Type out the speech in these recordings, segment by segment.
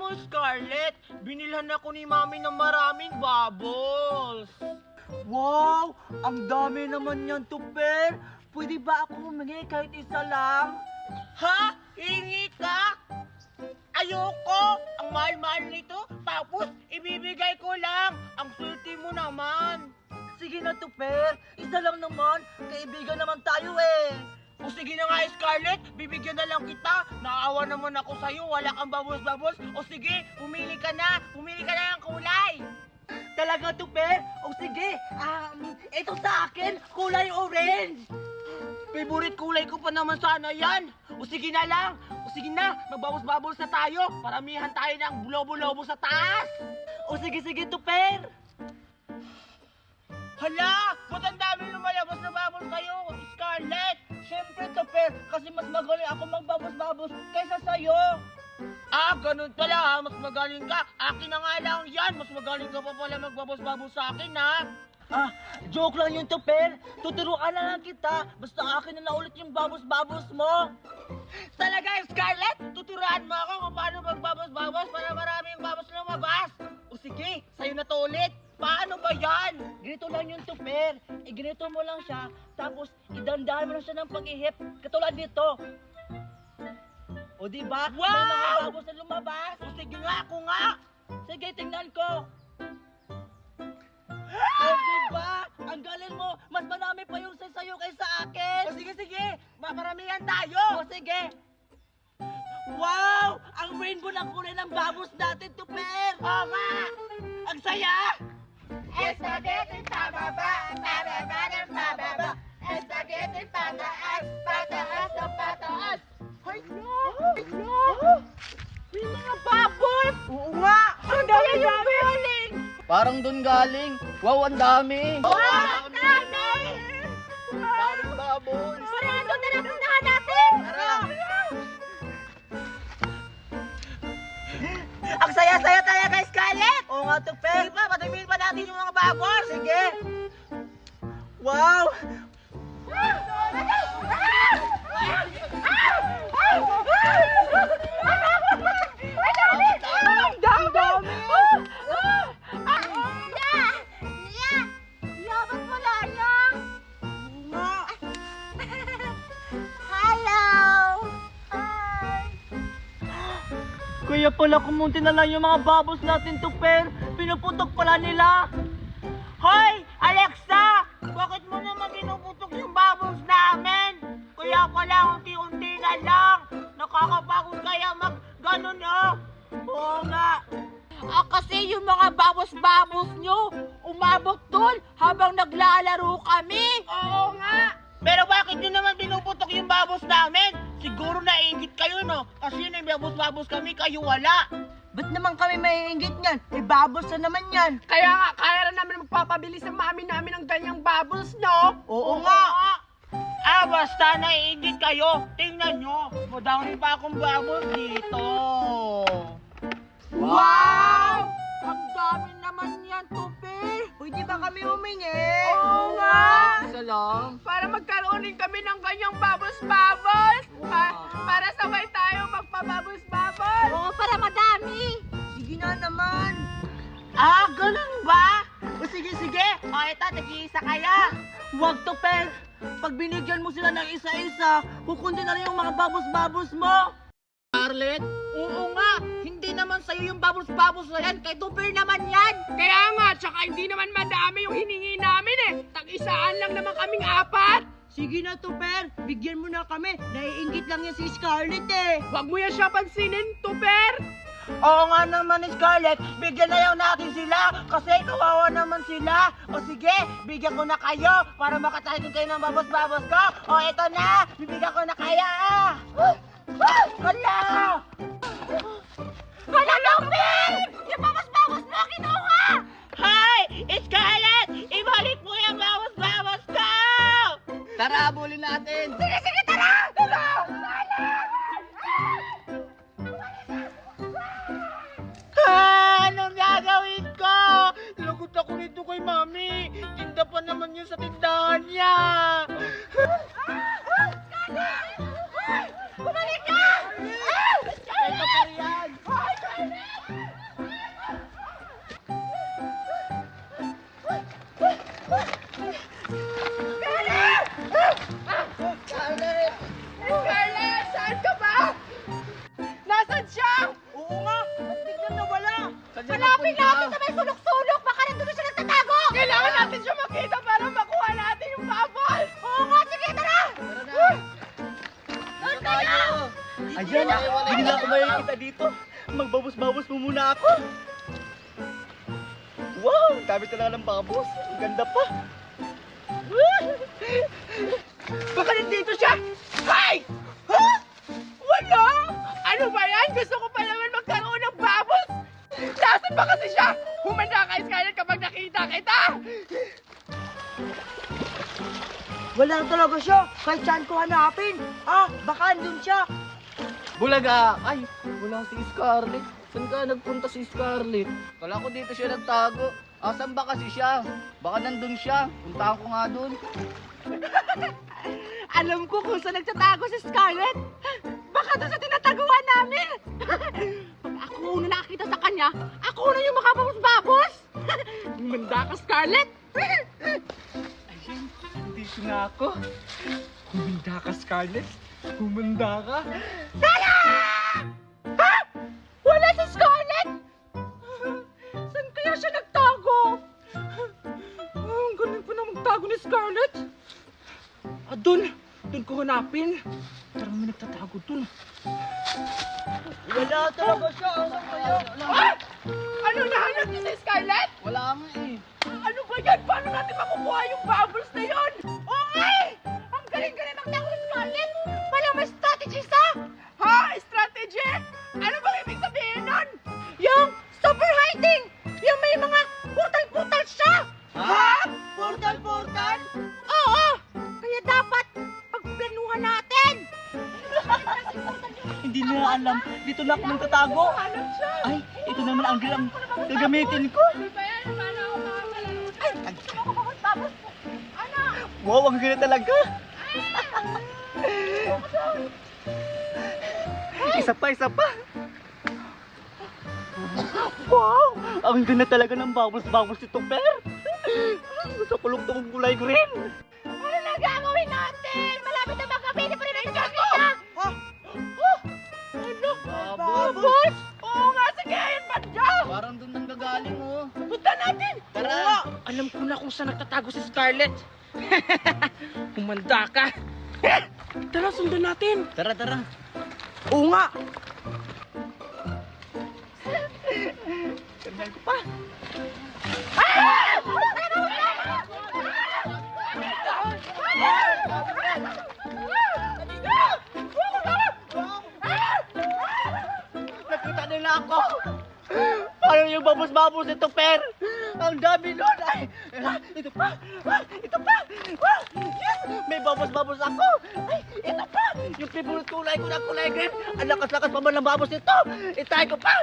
mo, Scarlett, binilhan ako ni Mami ng maraming bubbles. Wow! Ang dami naman yan, Tuper! Pwede ba ako humingi kahit isa lang? Ha? Hingi ka? Ayoko! Ang mahal-mahal nito, tapos ibibigay ko lang. Ang swerte mo naman. Sige na, Tuper! Isa lang naman! Kaibigan naman tayo eh! O sige na nga, Scarlett, bibigyan na lang kita. Naawa naman ako sa'yo, wala kang bubbles-bubbles. O sige, pumili ka na ng kulay. Talaga, Tuper? O sige, ito sa akin, kulay orange! Favorite kulay ko pa naman sana yan. O sige na lang. O sige na, magbubbles-bubbles na tayo. Paramihan tayo ng lobo-lobo sa taas. O sige, Tuper! Hala, ba't ang dami lumalabas na bubbles kayo, Scarlett? Siyempre, Tuper, kasi mas magaling ako magbabos-babos kaysa sa'yo! Ah, ganun pala ha, mas magaling ka. Akin na nga lang yan, mas magaling ka pa pala magbabos-babos sa akin ha. Joke lang yun, Tuper! Tuturuan na lang kita, basta akin na ulit yung babos-babos mo! Talaga, Scarlett, tuturuan mo ako kung paano magbabos-babos para maraming babos lumabas. O sige, sa'yo na to ulit. Paano ba yan? Ganito lang yung Tuper. Ganito mo lang siya, tapos idandahan mo lang siya ng pag-ihip, katulad dito. O diba? Wow! May mga babos na lumabas. O sige nga, ako nga. Sige, tingnan ko. O diba? Ang galing mo. Mas marami pa yung sa'yo kaysa akin. O sige, maparamihan tayo. O sige. Wow! Ang rainbow ng kulay ng babos natin, Tuper. Oo nga. Ang saya. Spaghetti pababa, pababa ng pababa. Spaghetti pataas, pataas ng pataas. May mga bubbles. Oo nga. Ang dami yung galing. Parang dun galing. Wow, ang dami. Wow! Dami! Daming babos. Sarado na lang puntahan natin! Ang saya-saya tayo kay Scarlett. Oo nga, Tuper. Sige pa, patuloyin pa natin yung mga bubbles. Sige. Wow! Ang dami! Labas mo lang yan! Hello! Hi! Kaya pala kumunti na lang yung mga babos natin, Tuper. Pinuputok pala nila. Hoy, Alexa! Bakit mo naman pinuputok yung bubbles namin? Kaya pala unti-unti na lang. Nakakapagod kaya mag-ganon oh. Oo nga. Kasi yung mga babos-babos nyo, umabot dun habang naglalaro kami. Oo nga. Pero bakit nyo naman pinuputok yung bubbles namin? Siguro naiingit kayo no? Kasi may bubbles-bubbles kami, kayo wala. Ba't naman kami maiinggit niyan? Eh, babos na naman yan. Kaya nga, kaya na namin magpapabili sa mami namin ng ganyang bubbles, no? Oo nga. Basta naiingit kayo. Tingnan nyo, madami pa akong bubbles dito. Wow! Ang dami naman yan, Tupi! Pwede ba kami humingi? Oo nga! Isa lang. Para magkaroon din kami ng ganyang bubbles-bubbles! Para sabay tayo magpa-bubbles-bubbles! Oo, para madami. Sige na naman. Ganun ba? O sige, O eto, nag-iisa kaya. Huwag, Tuper. Pag binigyan mo sila ng isa-isa, kukunti na rin yung mga babos-babos mo. Scarlett? Oo nga, hindi naman sa'yo yung bubbles-bubbles na yan, kay Tuper naman yan. Kaya nga, tsaka hindi naman madami yung hiningi namin eh! Tag-isaan lang naman kaming apat! Sige na, Tuper. Bigyan mo na kami. Naiinggit lang yan si Scarlett eh. Huwag mo yan siya pansinin, Tuper! Oo nga naman, Scarlett, bigyan na lang natin sila kasi kawawa naman sila. O sige, bigyan ko na kayo para makatahin kayo ng babos-babos ko. O eto na, bibigyan ko na kaya. Hala! Hala, Tuper! Yung babos-babos mo kinuha! Hi! Scarlett! Ibalik mo yung babos-babos ko! Tara, abulin natin. Sige, tara! Anong gagawin ko? Lagot ako nito kay Mami. Tinda pa naman yun sa tindahan niya. Bumalik ka! Ito pa yan. Hanapin natin sa may sulok-sulok. Baka nandun siya nagtatago. Kailangan natin siya makita para makuha natin yung bubbles! Oo nga, sige, tara. Doon kayo. Ayan, hindi na ako makikita dito. Magbabos-babos mo muna ako. Wow, dami talaga ng babos. Ang ganda pa. Baka nandito siya! Hay! Ha? Wala! Ano ba yan? Gusto ko pa naman magkaroon ng bubbles! Nasaan ba kasi siya? Humanda ka, Scarlett, kapag nakita kita! Wala talaga siya. Kahit saan ko hanapin. Baka andun siya. Bulaga! Ay, wala si Scarlett. Saan ka nagpunta si Scarlett? Kala ko dito siya nagtago. Asan ba kasi siya? Baka nandun siya. Puntahan ko nga dun. Alam ko kung saan nagtatago si Scarlett. Baka doon sa tinataguan namin. Pag ako una nakakita sa kanya, ako na yung makababos-babos. Manda ka, Scarlett. Ayun, dito na ako. Humanda ka, Scarlett. Humanda ka. Ha? Wala si Scarlett? Saan kaya siya nagtago? Ang galing pa na magtago ni Scarlett. Doon ko hanapin. Parang may nagtatago dun. Wala talaga siya. Asan kaya? Ah! Ano nahanap niyo si Scarlett? Wala nga eh. Ano ba yan? Paano natin makukuha yung bubbles na yun? Oo nga eh! Ang galing-galing magtago ni Scarlett. Walang may strategy sa... Ha? Strategy? Ano bang ibig sabihin nun? Yung super hiding! Yung may mga portal-portal siya! Ha? Portal! Oo! Kaya dapat pagplanuhan natin! Hindi nila alam. Dito na ako nagtatago. Hanap siya. Ay, ito naman ang gagamitin ko. Di ba yan? Paano ako Babos-babos! Ano? Wow, ang ganda talaga. Isa pa, isa pa. Wow, ang ganda talaga ng babos-babos nito, Per. Gusto ko lang itong kulay green. Ano na gagawin natin? Malapit na magabi, di pa rin natin nakita! Ano? Babos? Oo nga, sige, ayun ba dyan? Parang doon nang gagaling, oh. Punta natin! Tara. Alam ko na kung saan nagtatago si Scarlett. Humanda ka. Tara, sundan natin. Tara, tara. Oo nga. Tandaan ko pa. Nakita nila ako. Paano yung babos-babos nito, Per? Ang dami nun. Ay, ito pa. Ito pa. Yes! May babos-babos ako. Ay, ito pa. Yung favorite kulay ko na kulay green. Ang lakas-lakas pa man ng babos nito. Itay ko pa.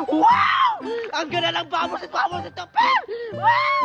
Wow! Ang ganda ng babos nito, Per! Wow!